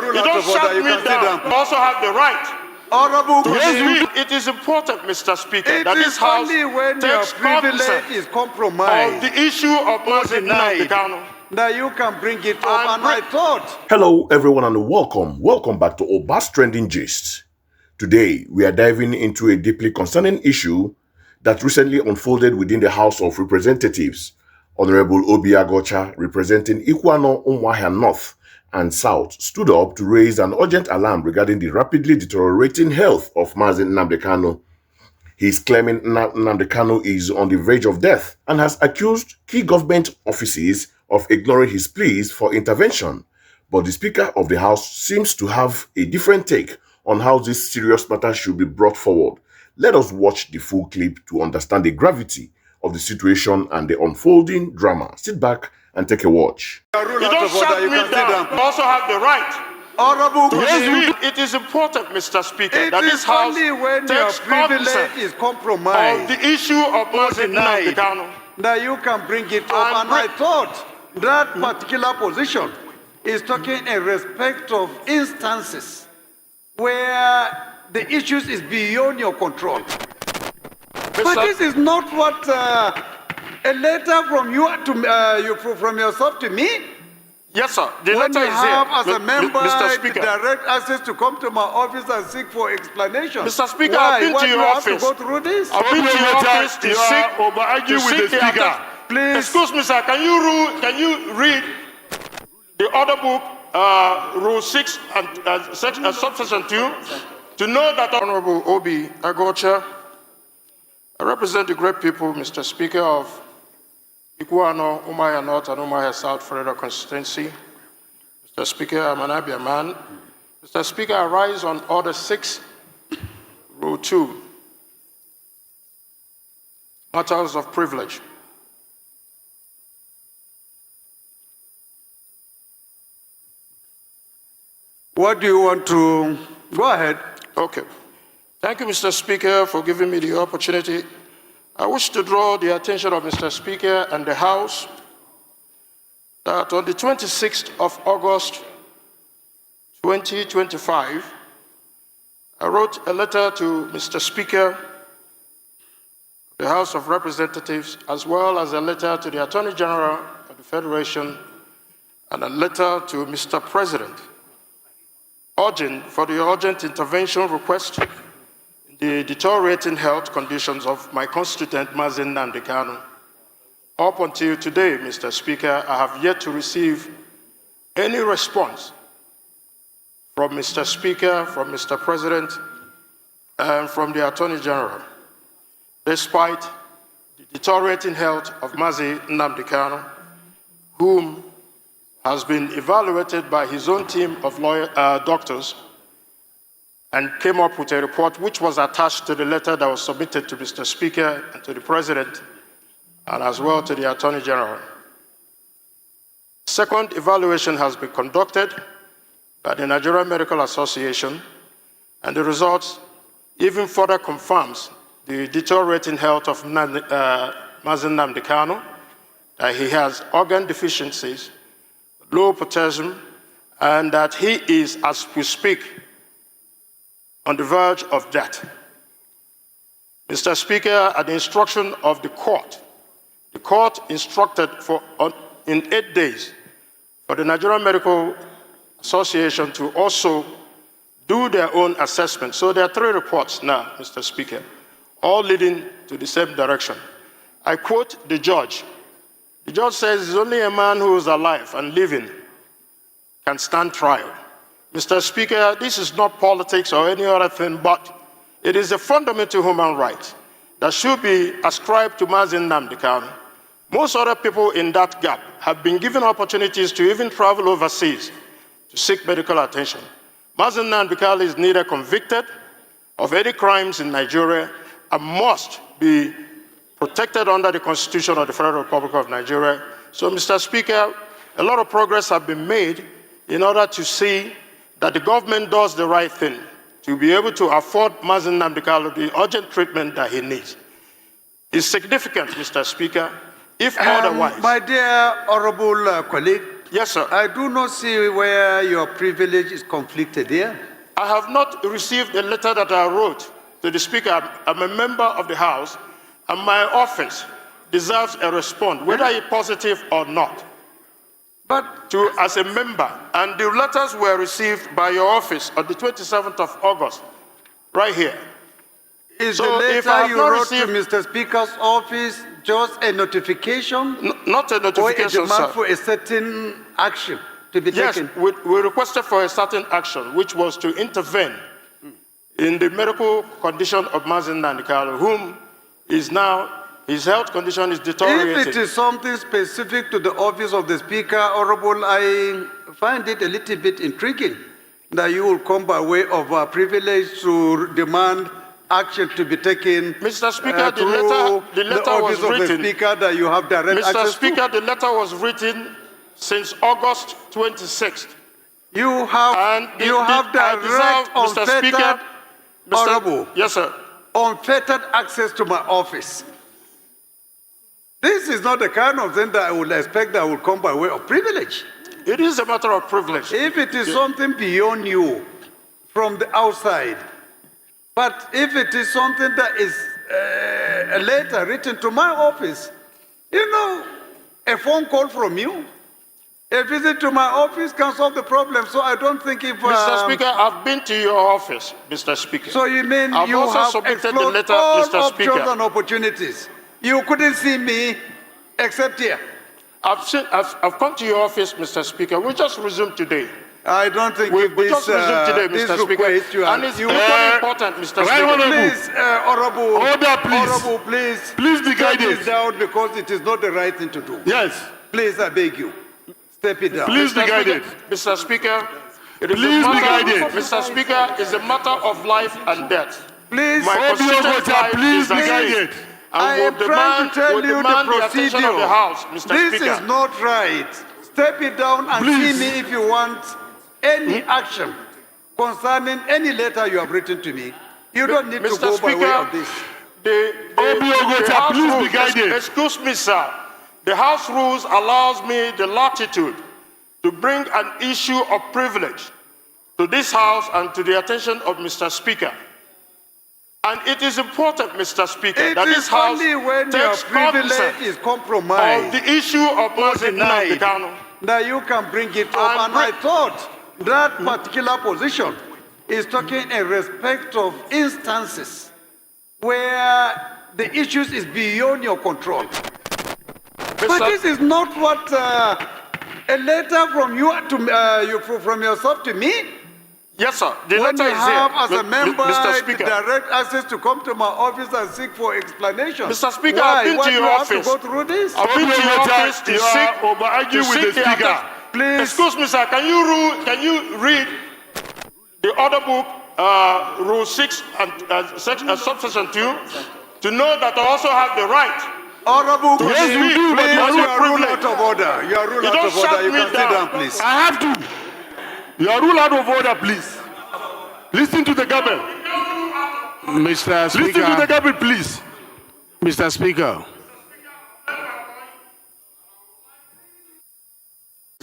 You don't shut me down. You also have the right. Honorable, It is important, Mr. Speaker, it that this is House only when your takes privilege cognizance is compromised of the issue of Mazi Nnamdi Kanu. that you can bring it up, and I thought. Hello everyone and welcome back to Uba Trending Gist. Today we are diving into a deeply concerning issue that recently unfolded within the House of Representatives. Honorable Obi Aguocha, representing Ikuano, Umuahia North and South, stood up to raise an urgent alarm regarding the rapidly deteriorating health of Mazi Nnamdi Kanu. He is claiming Nnamdi Kanu is on the verge of death and has accused key government offices of ignoring his pleas for intervention. But the Speaker of the House seems to have a different take on how this serious matter should be brought forward. Let us watch the full clip to understand the gravity of the situation and the unfolding drama. Sit back and take a watch. You don't shut me down. You also have the right. Honorable, It is important, Mr. Speaker, that this House only when your takes privilege cognizance is of compromised the issue of Mazi Nnamdi Kanu. that you can bring it up, and I thought that particular position is talking in respect of instances where the issues is beyond your control. But this is not what a letter from you to from yourself to me. Yes, sir. The When letter you is have, here. as a member, Mr. Speaker. direct access to come to my office and seek for explanation. Mr. Speaker, Why? I've been Why to do your you office. have to go through this? I've been to your office to seek the Speaker. Please. Excuse me, sir. Can you read the order book, Rule 6 and subsection 2, to know that Honorable Obi Aguocha, I represent the great people, Mr. Speaker, of Ikuano, Umuahia North and Umuahia South Federal Constituency. Mr. Speaker, I'm an Abia man. Mr. Speaker, I rise on Order 6, Rule 2, matters of privilege. What do you want to... Go ahead. Okay. Thank you, Mr. Speaker, for giving me the opportunity. I wish to draw the attention of Mr. Speaker and the House that on the 26th of August, 2025, I wrote a letter to Mr. Speaker, the House of Representatives, as well as a letter to the Attorney General of the Federation and a letter to Mr. President, urging for the urgent intervention request in the deteriorating health conditions of my constituent, Mazi Nnamdi Kanu. Up until today, Mr. Speaker, I have yet to receive any response from Mr. Speaker, from Mr. President, and from the Attorney General, despite the deteriorating health of Mazi Nnamdi Kanu, whom has been evaluated by his own team of doctors and came up with a report which was attached to the letter that was submitted to Mr. Speaker and to the President and as well to the Attorney General. Second evaluation has been conducted by the Nigerian Medical Association, and the results even further confirms the deteriorating health of Mazi Nnamdi Kanu, that he has organ deficiencies, low potassium, and that he is, as we speak, on the verge of death. Mr. Speaker, at the instruction of the court instructed in 8 days for the Nigerian Medical Association to also do their own assessment. So there are 3 reports now, Mr. Speaker, all leading to the same direction. I quote the judge. The judge says, "It's only a man who is alive and living can stand trial." Mr. Speaker, this is not politics or any other thing, but it is a fundamental human right that should be ascribed to Mazi Nnamdi Kanu. Most other people in that gap have been given opportunities to even travel overseas to seek medical attention. Mazi Nnamdi Kanu is neither convicted of any crimes in Nigeria and must be protected under the Constitution of the Federal Republic of Nigeria. So, Mr. Speaker, a lot of progress has been made in order to see that the government does the right thing to be able to afford Mazi Nnamdi Kanu the urgent treatment that he needs. It's significant, Mr. Speaker, if otherwise. My dear honorable colleague, Yes, sir. I do not see where your privilege is conflicted here. I have not received a letter that I wrote to the Speaker. I'm a member of the House, and my office deserves a response, whether it's positive or not, But as a member. And the letters were received by your office on the 27th of August, right here. is So the if I letter have you not wrote to received- Mr. Speaker's office just a notification Not a or a notification, demand sir. for a certain action to be Yes, taken? we requested for a certain action, which was to intervene in the medical condition of Mazi Nnamdi Kanu, whom is now, his health condition is deteriorating. If it is something specific to the office of the Speaker, Honorable, I find it a little bit intriguing that you will come by way of a privilege to demand action to be taken Mr. Speaker, through the letter office was of the written. Speaker that you have direct Mr. access Speaker, to. the letter was written since August 26th. You have, And direct, Mr. Speaker, unfettered, Honorable, Yes, sir. unfettered access to my office. This is not the kind of thing that I would expect that will come by way of privilege. It is a matter of privilege. If it is something beyond you from the outside, but if it is something that is a letter written to my office, you know, a phone call from you, a visit to my office can solve the problem. So I don't think if... Mr. Speaker, I've been to your office, Mr. Speaker. So you mean I've you also have submitted the explored letter, all Mr. options Speaker. and opportunities. You couldn't see me except here. I've come to your office, Mr. Speaker. We just resumed today. I don't think We if this, just resumed today, this Mr. Speaker. request you And are, it's you equally important, Mr. Right, Speaker. Honorable. please, Honorable, Order, please. Honorable, please, Please be step guided. it down because it is not the right thing to do. Yes. Please, I beg you, step it down. Please be Mr. guided. Speaker, Mr. Speaker, it is Please a be matter, guided. Mr. Speaker, it's a matter of life and death. Please, My Obi constituent Aguocha, life please is be at stake. guided. I am will trying to tell will you demand the attention procedure. of the House, Mr. This Speaker. is not right. Step it down and Please. see me if you want any action concerning any letter you have written to me. You don't need to Mr. go by way Speaker, of this. Obi Aguocha, House please be rules- guided. Excuse me, sir. The House rules allows me the latitude to bring an issue of privilege to this House and to the attention of Mr. Speaker. And it is important, Mr. Speaker, It that this is House only when your takes privilege cognizance is of compromised the issue of or Mazi Nnamdi denied Kanu. that you can bring it up. And And I thought that particular position is talking in respect of instances where the issues is beyond your control. But this is not what a letter from you to from yourself to me. Yes, sir. The When letter you is here, have as a member Mr. the Speaker. direct access to come to my office and seek for explanation. Mr. Speaker, Why? I've been Why to do your you office. have to go through this? I've been to your office to you seek are over-arguing to with seek the Speaker. attention. Please. Excuse me, sir. Can you read the order book, Rule 6 and subsection 2, to know that I also have the right? Honorable, Yes, please, we do, but please, you are you not are ruled privileged. out of order. You are ruled You out don't of order. shut You me can sit down. down, please. I have to. You are ruled out of order, please. Listen to the government. Mr. Listen to the Speaker, government, please. Mr. Speaker,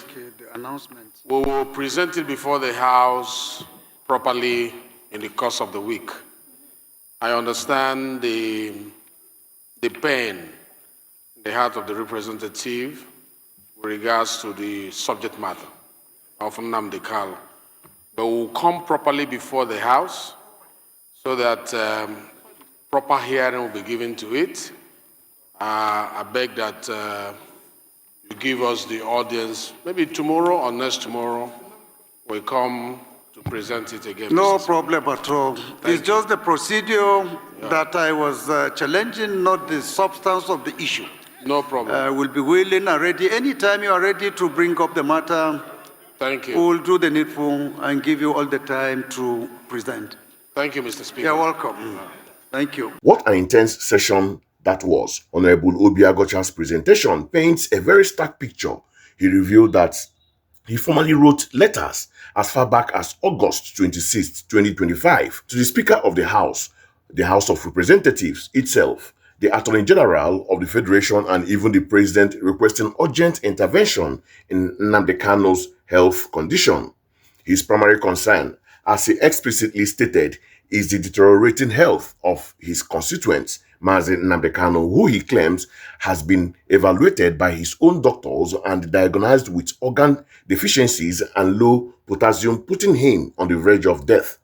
Okay, the announcement. we will present it before the House properly in the course of the week. I understand the pain in the heart of the representative with regards to the subject matter of Nnamdi Kanu, but we will come properly before the House so that proper hearing will be given to it. I beg that you give us the audience, maybe tomorrow or next tomorrow, we come to present it again. No Mr. problem at all. It's just the procedure that I was challenging, not the substance of the issue. No problem. I will be willing and ready. Anytime you are ready to bring up the matter, Thank we you. will do the needful and give you all the time to present. Thank you, Mr. Speaker. You're welcome. Thank you. What an intense session that was. Honorable Obi Aguocha's presentation paints a very stark picture. He revealed that he formally wrote letters as far back as August 26, 2025, to the Speaker of the House of Representatives itself, the Attorney General of the Federation and even the President requesting urgent intervention in Nnamdi Kanu's health condition. His primary concern, as he explicitly stated, is the deteriorating health of his constituent, Mazi Nnamdi Kanu, who he claims has been evaluated by his own doctors and diagnosed with organ deficiencies and low potassium, putting him on the verge of death.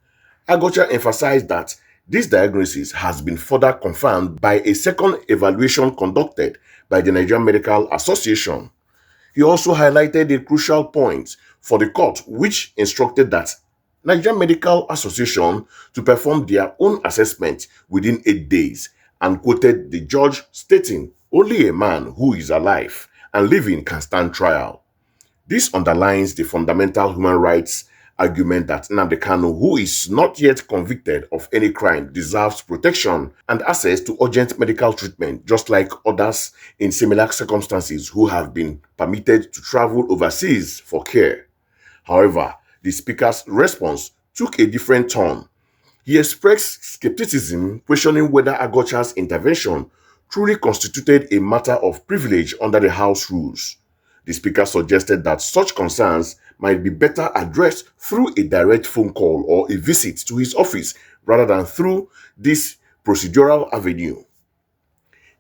Aguocha emphasized that this diagnosis has been further confirmed by a second evaluation conducted by the Nigerian Medical Association. He also highlighted a crucial point for the court, which instructed that Nigerian Medical Association to perform their own assessment within 8 days, and quoted the judge stating, "Only a man who is alive and living can stand trial." This underlines the fundamental human rights argument that Nnamdi Kanu, who is not yet convicted of any crime, deserves protection and access to urgent medical treatment, just like others in similar circumstances who have been permitted to travel overseas for care. However, the Speaker's response took a different turn. He expressed skepticism, questioning whether Aguocha's intervention truly constituted a matter of privilege under the House rules. The Speaker suggested that such concerns might be better addressed through a direct phone call or a visit to his office rather than through this procedural avenue.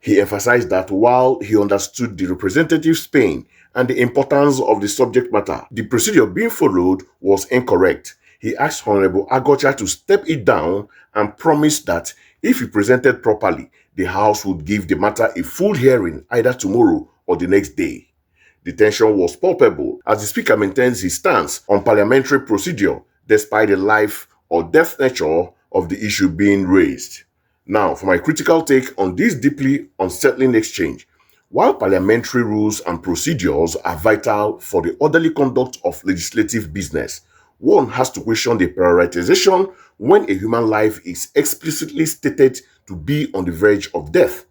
He emphasized that while he understood the representative's pain and the importance of the subject matter, the procedure being followed was incorrect. He asked Honorable Aguocha to step it down and promised that if he presented properly, the House would give the matter a full hearing either tomorrow or the next day. The tension was palpable as the Speaker maintains his stance on parliamentary procedure despite the life or death nature of the issue being raised. Now, for my critical take on this deeply unsettling exchange. While parliamentary rules and procedures are vital for the orderly conduct of legislative business, one has to question the prioritization when a human life is explicitly stated to be on the verge of death.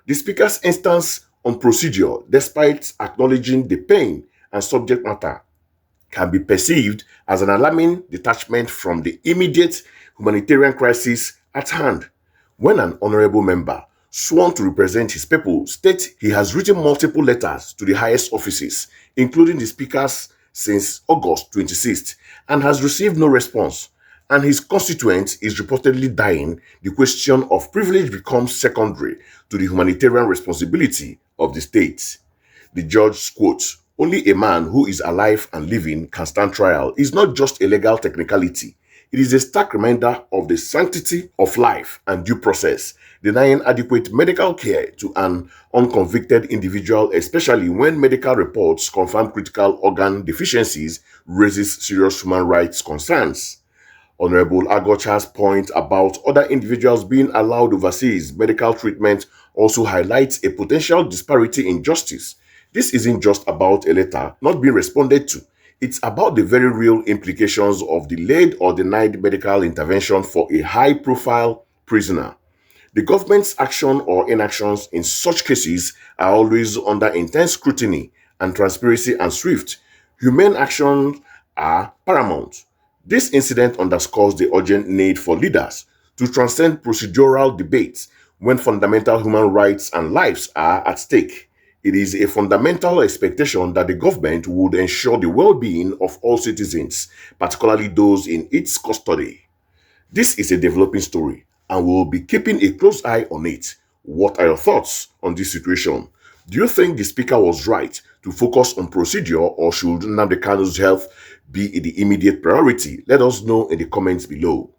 The Speaker's instance on procedure, despite acknowledging the pain and subject matter, can be perceived as an alarming detachment from the immediate humanitarian crisis at hand. When an honorable member, sworn to represent his people, states he has written multiple letters to the highest offices, including the Speaker's since August 26th, and has received no response, and his constituent is reportedly dying, the question of privilege becomes secondary to the humanitarian responsibility of the state. The judge quotes, "Only a man who is alive and living can stand trial," is not just a legal technicality. It is a stark reminder of the sanctity of life and due process, denying adequate medical care to an unconvicted individual, especially when medical reports confirm critical organ deficiencies, raises serious human rights concerns. Honorable Aguocha's point about other individuals being allowed overseas medical treatment also highlights a potential disparity in justice. This isn't just about a letter not being responded to. It's about the very real implications of delayed or denied medical intervention for a high-profile prisoner. The government's action or inactions in such cases are always under intense scrutiny, and transparency and swift, humane actions are paramount. This incident underscores the urgent need for leaders to transcend procedural debates when fundamental human rights and lives are at stake. It is a fundamental expectation that the government would ensure the well-being of all citizens, particularly those in its custody. This is a developing story, and we'll be keeping a close eye on it. What are your thoughts on this situation? Do you think the Speaker was right to focus on procedure, or should Nnamdi Kanu's health be the immediate priority? Let us know in the comments below.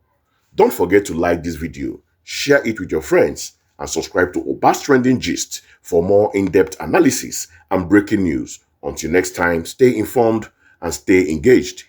Don't forget to like this video, share it with your friends, and subscribe to Uba Trending Gist for more in-depth analysis and breaking news. Until next time, stay informed and stay engaged.